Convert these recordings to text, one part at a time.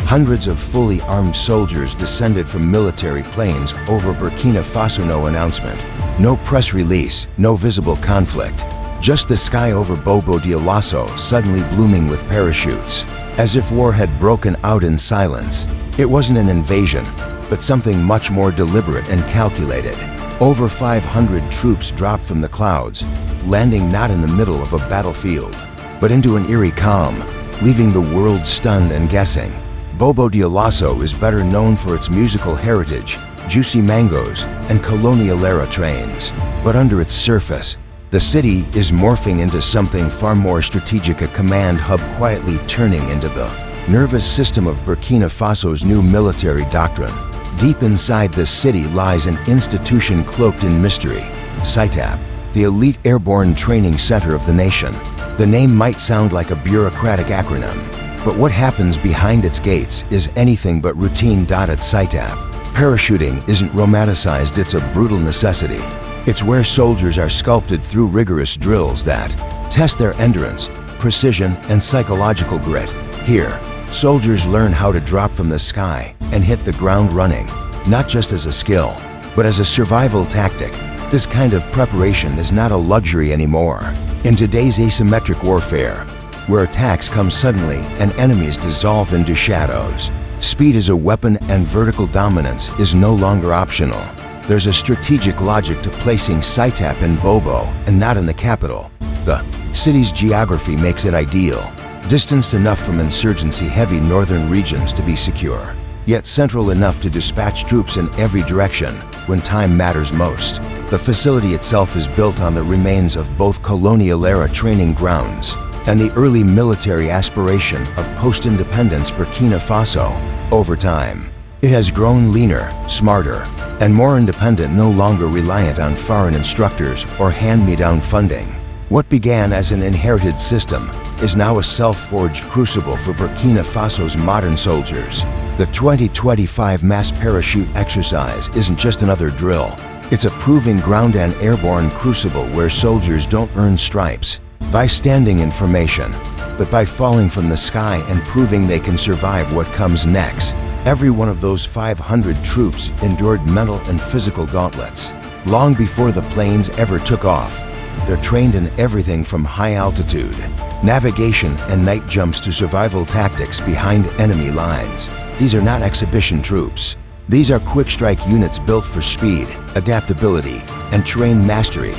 Hundreds of fully armed soldiers descended from military planes over Burkina Faso. No announcement, no press release, no visible conflict. Just the sky over Bobo Dioulasso suddenly blooming with parachutes, as if war had broken out in silence. It wasn't an invasion, but something much more deliberate and calculated. Over 500 troops dropped from the clouds, landing not in the middle of a battlefield, but into an eerie calm, leaving the world stunned and guessing. Bobo Dioulasso is better known for its musical heritage, juicy mangoes, and colonial-era trains. But under its surface, the city is morphing into something far more strategic, a command hub quietly turning into the nervous system of Burkina Faso's new military doctrine. Deep inside the city lies an institution cloaked in mystery, SITAP, the elite airborne training center of the nation. The name might sound like a bureaucratic acronym, but what happens behind its gates is anything but routine. At SITAP, parachuting isn't romanticized, it's a brutal necessity. It's where soldiers are sculpted through rigorous drills that test their endurance, precision, and psychological grit. Here, soldiers learn how to drop from the sky and hit the ground running, not just as a skill, but as a survival tactic. This kind of preparation is not a luxury anymore. In today's asymmetric warfare, where attacks come suddenly and enemies dissolve into shadows, speed is a weapon and vertical dominance is no longer optional. There's a strategic logic to placing SITAP in Bobo and not in the capital. The city's geography makes it ideal, distanced enough from insurgency-heavy northern regions to be secure, yet central enough to dispatch troops in every direction when time matters most. The facility itself is built on the remains of both colonial-era training grounds and the early military aspiration of post-independence Burkina Faso. Over time, it has grown leaner, smarter, and more independent, no longer reliant on foreign instructors or hand-me-down funding. What began as an inherited system is now a self-forged crucible for Burkina Faso's modern soldiers. The 2025 mass parachute exercise isn't just another drill. It's a proving ground and airborne crucible where soldiers don't earn stripes by standing in formation, but by falling from the sky and proving they can survive what comes next. Every one of those 500 troops endured mental and physical gauntlets. Long before the planes ever took off, they're trained in everything from high altitude, navigation and night jumps to survival tactics behind enemy lines. These are not exhibition troops. These are quick-strike units built for speed, adaptability, and terrain mastery.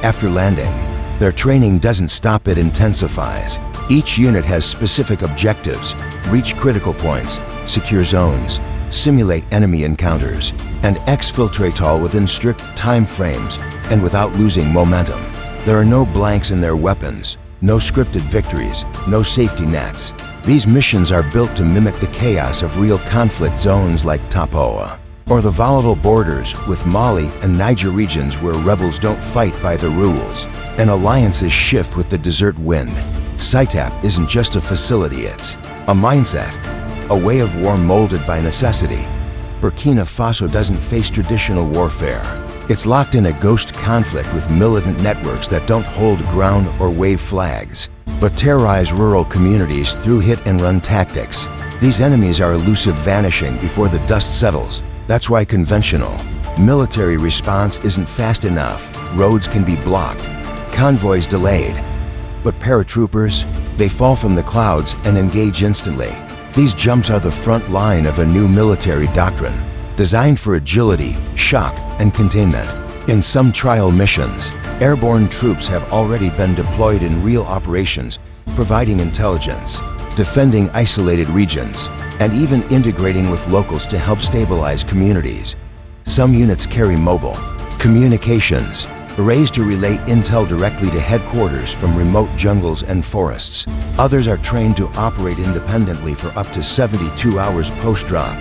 After landing, their training doesn't stop, it intensifies. Each unit has specific objectives: reach critical points, secure zones, simulate enemy encounters, and exfiltrate all within strict time frames and without losing momentum. There are no blanks in their weapons, no scripted victories, no safety nets. These missions are built to mimic the chaos of real conflict zones like Tapoa, or the volatile borders with Mali and Niger regions where rebels don't fight by the rules and alliances shift with the desert wind. SITAP isn't just a facility, it's a mindset, a way of war molded by necessity. Burkina Faso doesn't face traditional warfare. It's locked in a ghost conflict with militant networks that don't hold ground or wave flags, but terrorize rural communities through hit-and-run tactics. These enemies are elusive, vanishing before the dust settles. That's why conventional military response isn't fast enough. Roads can be blocked, convoys delayed. But paratroopers, they fall from the clouds and engage instantly. These jumps are the front line of a new military doctrine, designed for agility, shock, and containment. In some trial missions, airborne troops have already been deployed in real operations, providing intelligence, defending isolated regions, and even integrating with locals to help stabilize communities. Some units carry mobile communications, arrays to relay intel directly to headquarters from remote jungles and forests. Others are trained to operate independently for up to 72 hours post-drop,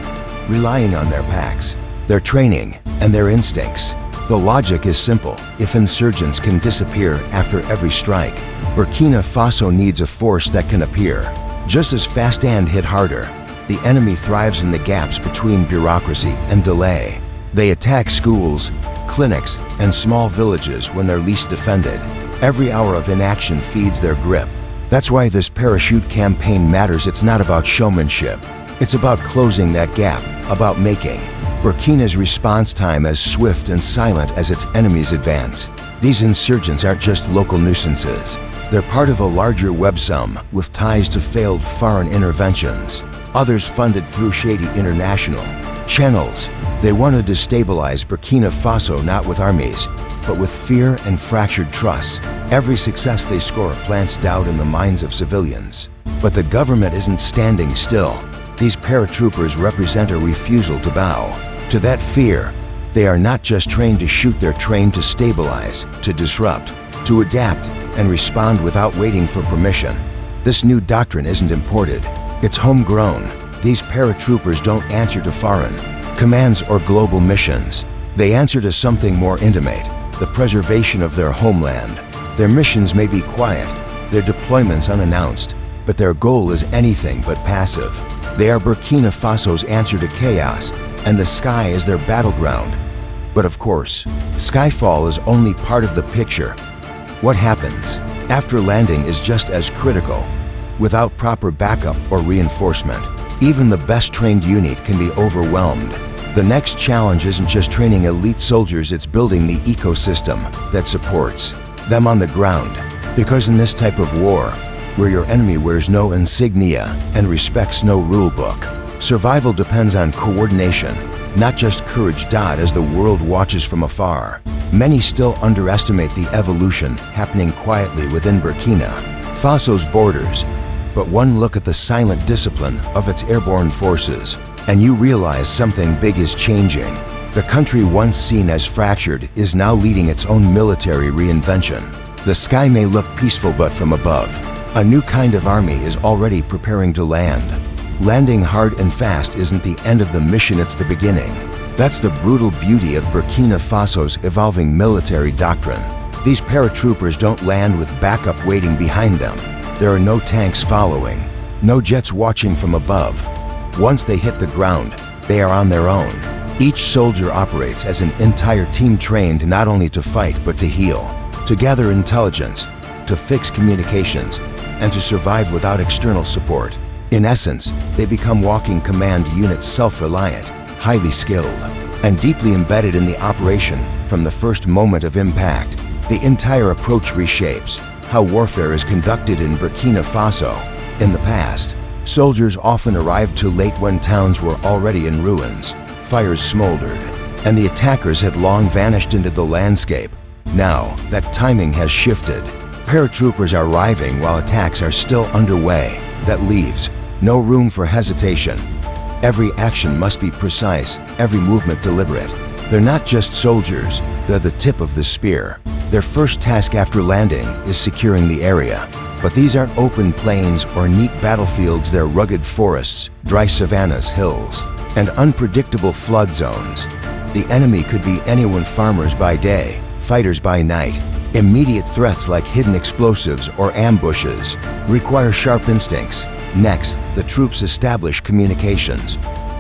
relying on their packs, their training, and their instincts. The logic is simple. If insurgents can disappear after every strike, Burkina Faso needs a force that can appear just as fast and hit harder. The enemy thrives in the gaps between bureaucracy and delay. They attack schools, clinics, and small villages when they're least defended. Every hour of inaction feeds their grip. That's why this parachute campaign matters. It's not about showmanship. It's about closing that gap, about making Burkina's response time as swift and silent as its enemies advance. These insurgents aren't just local nuisances. They're part of a larger web sum with ties to failed foreign interventions, others funded through shady international channels. They want to destabilize Burkina Faso not with armies, but with fear and fractured trust. Every success they score plants doubt in the minds of civilians. But the government isn't standing still. These paratroopers represent a refusal to bow to that fear. They are not just trained to shoot, they're trained to stabilize, to disrupt, to adapt, and respond without waiting for permission. This new doctrine isn't imported, it's homegrown. These paratroopers don't answer to foreign commands or global missions. They answer to something more intimate, the preservation of their homeland. Their missions may be quiet, their deployments unannounced, but their goal is anything but passive. They are Burkina Faso's answer to chaos, and the sky is their battleground. But of course, skyfall is only part of the picture. What happens after landing is just as critical. Without proper backup or reinforcement, even the best trained unit can be overwhelmed. The next challenge isn't just training elite soldiers, it's building the ecosystem that supports them on the ground. Because in this type of war, where your enemy wears no insignia and respects no rule book, survival depends on coordination, not just courage. As the world watches from afar, many still underestimate the evolution happening quietly within Burkina Faso's borders. But one look at the silent discipline of its airborne forces, and you realize something big is changing. The country once seen as fractured is now leading its own military reinvention. The sky may look peaceful, but from above, a new kind of army is already preparing to land. Landing hard and fast isn't the end of the mission, it's the beginning. That's the brutal beauty of Burkina Faso's evolving military doctrine. These paratroopers don't land with backup waiting behind them. There are no tanks following, no jets watching from above. Once they hit the ground, they are on their own. Each soldier operates as an entire team, trained not only to fight but to heal, to gather intelligence, to fix communications, and to survive without external support. In essence, they become walking command units, self-reliant, highly skilled, and deeply embedded in the operation from the first moment of impact. The entire approach reshapes how warfare is conducted in Burkina Faso. In the past, soldiers often arrived too late when towns were already in ruins, fires smoldered, and the attackers had long vanished into the landscape. Now, that timing has shifted. Paratroopers are arriving while attacks are still underway. That leaves no room for hesitation. Every action must be precise, every movement deliberate. They're not just soldiers, they're the tip of the spear. Their first task after landing is securing the area. But these aren't open plains or neat battlefields, they're rugged forests, dry savannas, hills, and unpredictable flood zones. The enemy could be anyone: farmers by day, fighters by night. Immediate threats like hidden explosives or ambushes require sharp instincts. Next, the troops establish communications.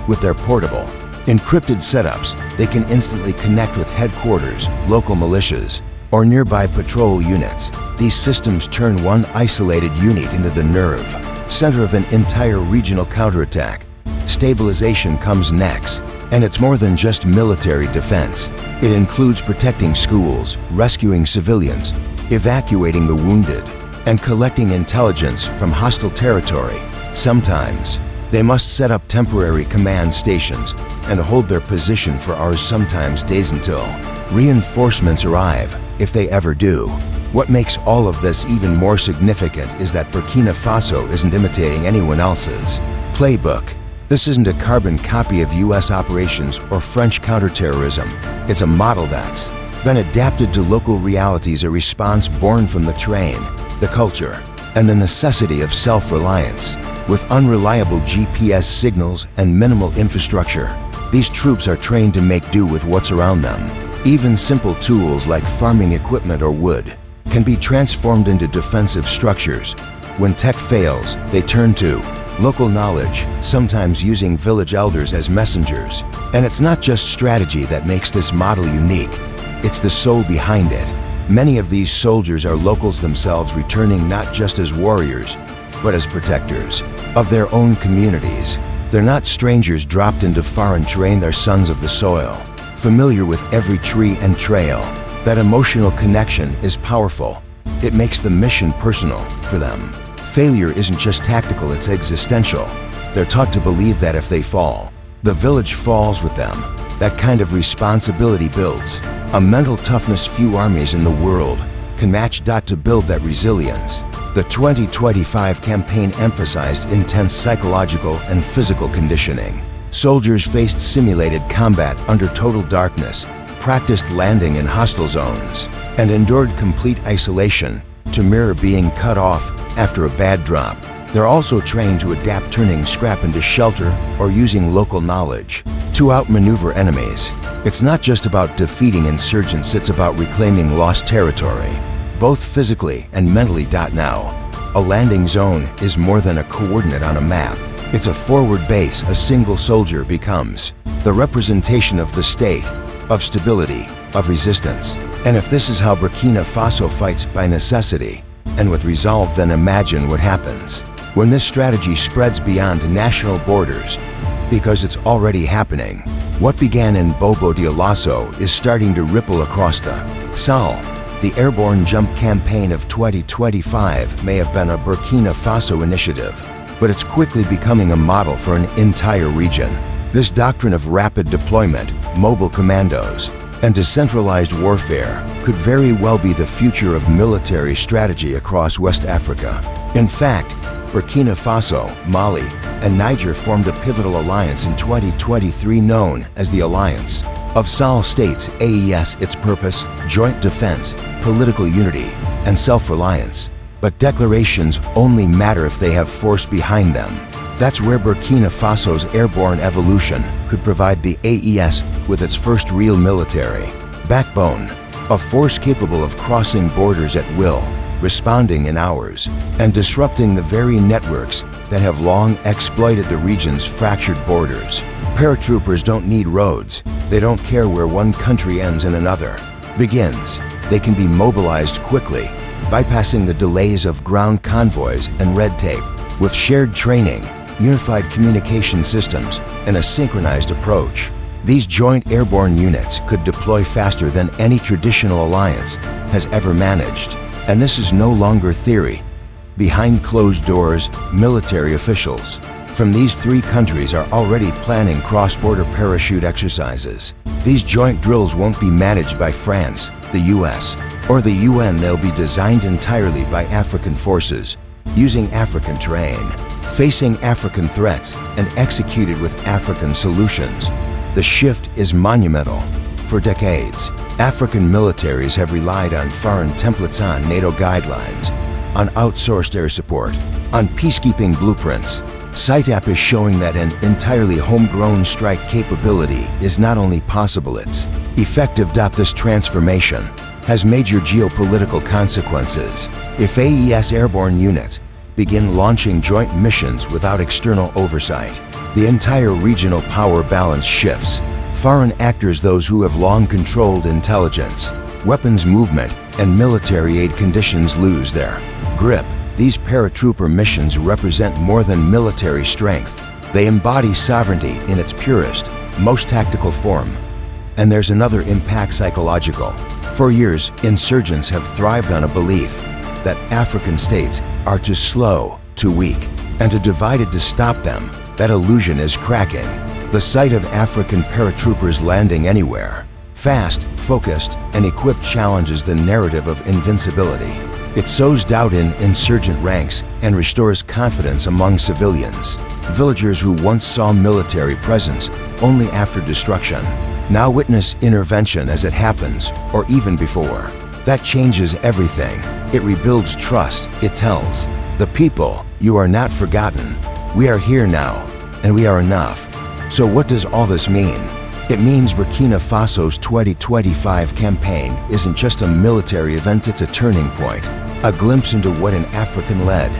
With their portable, encrypted setups, they can instantly connect with headquarters, local militias, or nearby patrol units. These systems turn one isolated unit into the nerve center of an entire regional counterattack. Stabilization comes next, and it's more than just military defense. It includes protecting schools, rescuing civilians, evacuating the wounded, and collecting intelligence from hostile territory. Sometimes, they must set up temporary command stations and hold their position for hours, sometimes days, until reinforcements arrive, if they ever do. What makes all of this even more significant is that Burkina Faso isn't imitating anyone else's playbook. This isn't a carbon copy of US operations or French counterterrorism. It's a model that's been adapted to local realities, a response born from the terrain, the culture, and the necessity of self-reliance. With unreliable GPS signals and minimal infrastructure, these troops are trained to make do with what's around them. Even simple tools like farming equipment or wood can be transformed into defensive structures. When tech fails, they turn to local knowledge, sometimes using village elders as messengers. And it's not just strategy that makes this model unique, it's the soul behind it. Many of these soldiers are locals themselves, returning not just as warriors, but as protectors of their own communities. They're not strangers dropped into foreign terrain, they're sons of the soil, familiar with every tree and trail. That emotional connection is powerful. It makes the mission personal for them. Failure isn't just tactical, it's existential. They're taught to believe that if they fall, the village falls with them. That kind of responsibility builds a mental toughness few armies in the world can match. To build that resilience, the 2025 campaign emphasized intense psychological and physical conditioning. Soldiers faced simulated combat under total darkness, practiced landing in hostile zones, and endured complete isolation to mirror being cut off after a bad drop. They're also trained to adapt, turning scrap into shelter or using local knowledge to outmaneuver enemies. It's not just about defeating insurgents, it's about reclaiming lost territory, both physically and mentally. Now, a landing zone is more than a coordinate on a map. It's a forward base. A single soldier becomes the representation of the state, of stability, of resistance. And if this is how Burkina Faso fights, by necessity and with resolve, then imagine what happens when this strategy spreads beyond national borders, because it's already happening. What began in Bobo-Dioulasso is starting to ripple across the Sahel. The airborne jump campaign of 2025 may have been a Burkina Faso initiative, but it's quickly becoming a model for an entire region. This doctrine of rapid deployment, mobile commandos, and decentralized warfare could very well be the future of military strategy across West Africa. In fact, Burkina Faso, Mali, and Niger formed a pivotal alliance in 2023 known as the Alliance of Sahel States, AES. Its purpose: joint defense, political unity, and self-reliance. But declarations only matter if they have force behind them. That's where Burkina Faso's airborne evolution could provide the AES with its first real military backbone, a force capable of crossing borders at will, responding in hours, and disrupting the very networks that have long exploited the region's fractured borders. Paratroopers don't need roads. They don't care where one country ends and another begins. They can be mobilized quickly, bypassing the delays of ground convoys and red tape. With shared training, unified communication systems, and a synchronized approach, these joint airborne units could deploy faster than any traditional alliance has ever managed. And this is no longer theory. Behind closed doors, military officials from these three countries are already planning cross-border parachute exercises. These joint drills won't be managed by France, the US, or the UN. They'll be designed entirely by African forces, using African terrain, facing African threats, and executed with African solutions. The shift is monumental. For decades, African militaries have relied on foreign templates, on NATO guidelines, on outsourced air support, on peacekeeping blueprints. SITAP is showing that an entirely homegrown strike capability is not only possible, it's effective. This transformation has major geopolitical consequences. If AES airborne units begin launching joint missions without external oversight, the entire regional power balance shifts. Foreign actors, those who have long controlled intelligence, weapons movement, and military aid conditions, lose their grip. These paratrooper missions represent more than military strength. They embody sovereignty in its purest, most tactical form. And there's another impact: psychological. For years, insurgents have thrived on a belief that African states are too slow, too weak, and too divided to stop them. That illusion is cracking. The sight of African paratroopers landing anywhere, fast, focused, and equipped, challenges the narrative of invincibility. It sows doubt in insurgent ranks and restores confidence among civilians. Villagers who once saw military presence only after destruction now witness intervention as it happens, or even before. That changes everything. It rebuilds trust. It tells the people, you are not forgotten. We are here now, and we are enough. So what does all this mean? It means Burkina Faso's 2025 campaign isn't just a military event, it's a turning point. A glimpse into what an African-led,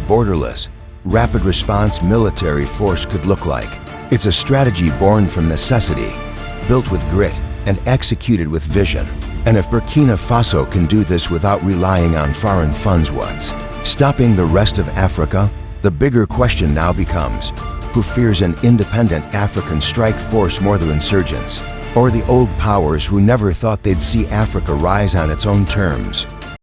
borderless, rapid response military force could look like. It's a strategy born from necessity, built with grit, and executed with vision. And if Burkina Faso can do this without relying on foreign funds, what's stopping the rest of Africa? The bigger question now becomes, who fears an independent African strike force more than insurgents, or the old powers who never thought they'd see Africa rise on its own terms.